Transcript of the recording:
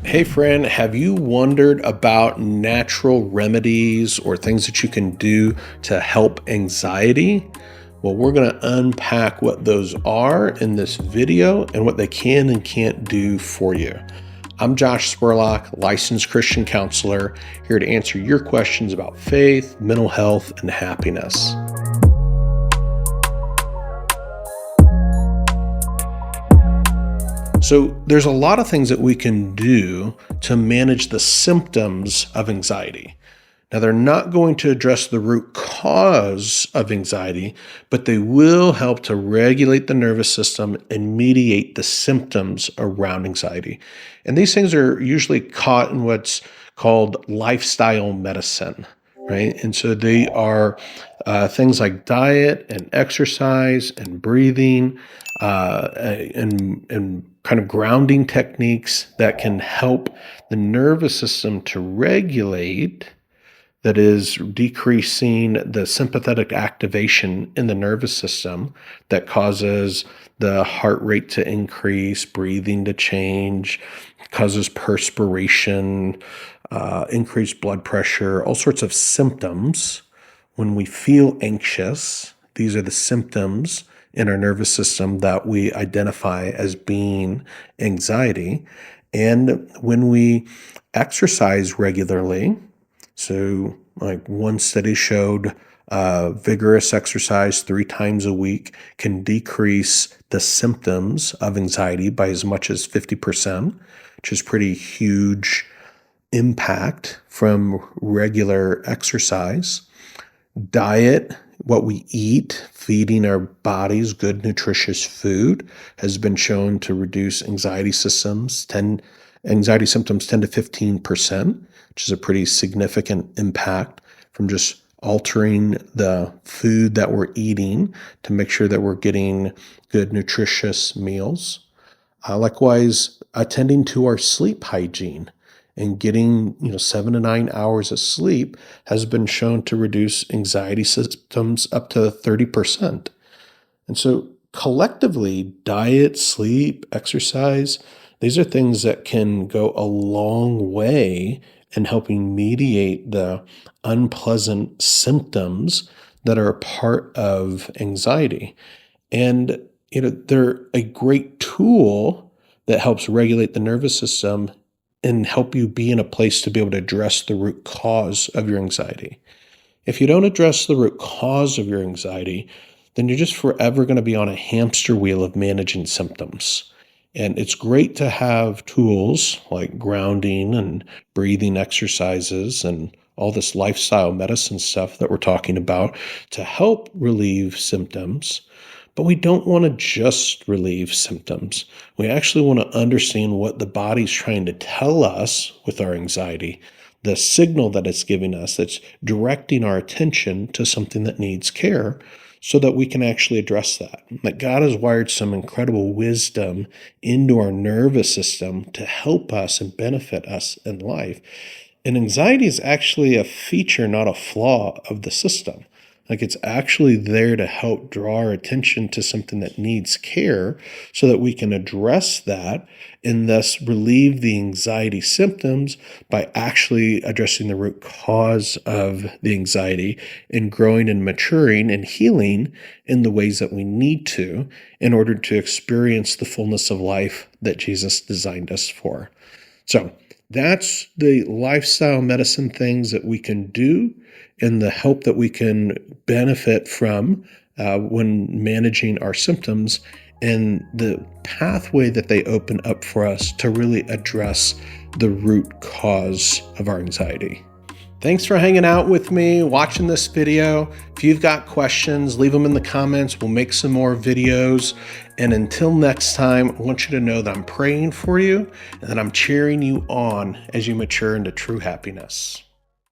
Hey friend, have you wondered about natural remedies or things that you can do to help anxiety? Well, we're going to unpack what those are in this video and what they can and can't do for you. I'm Josh Spurlock, licensed Christian counselor, here to answer your questions about faith, mental health, and happiness. So there's a lot of things that we can do to manage the symptoms of anxiety. Now, they're not going to address the root cause of anxiety, but they will help to regulate the nervous system and mediate the symptoms around anxiety. And these things are usually caught in what's called lifestyle medicine, right? And so they are things like diet and exercise and breathing and kind of grounding techniques that can help the nervous system to regulate, that is decreasing the sympathetic activation in the nervous system that causes the heart rate to increase, breathing to change, causes perspiration, increased blood pressure, all sorts of symptoms. When we feel anxious, these are the symptoms in our nervous system that we identify as being anxiety. And when we exercise regularly, so like one study showed vigorous exercise 3 times a week can decrease the symptoms of anxiety by as much as 50%, which is pretty huge impact from regular exercise. Diet, what we eat, feeding our bodies good, nutritious food has been shown to reduce anxiety symptoms 10 to 15%, which is a pretty significant impact from just altering the food that we're eating to make sure that we're getting good, nutritious meals. Likewise, attending to our sleep hygiene and getting 7 to 9 hours of sleep has been shown to reduce anxiety symptoms up to 30%. And so collectively, diet, sleep, exercise, these are things that can go a long way in helping mediate the unpleasant symptoms that are a part of anxiety. And they're a great tool that helps regulate the nervous system and help you be in a place to be able to address the root cause of your anxiety. If you don't address the root cause of your anxiety, then you're just forever going to be on a hamster wheel of managing symptoms. And it's great to have tools like grounding and breathing exercises and all this lifestyle medicine stuff that we're talking about to help relieve symptoms. But we don't want to just relieve symptoms. We actually want to understand what the body's trying to tell us with our anxiety, the signal that it's giving us that's directing our attention to something that needs care so that we can actually address that. That God has wired some incredible wisdom into our nervous system to help us and benefit us in life. And anxiety is actually a feature, not a flaw of the system. Like it's actually there to help draw our attention to something that needs care so that we can address that and thus relieve the anxiety symptoms by actually addressing the root cause of the anxiety and growing and maturing and healing in the ways that we need to in order to experience the fullness of life that Jesus designed us for. So that's the lifestyle medicine things that we can do and the help that we can benefit from when managing our symptoms and the pathway that they open up for us to really address the root cause of our anxiety. Thanks for hanging out with me, watching this video. If you've got questions, leave them in the comments. We'll make some more videos. And until next time, I want you to know that I'm praying for you and that I'm cheering you on as you mature into true happiness.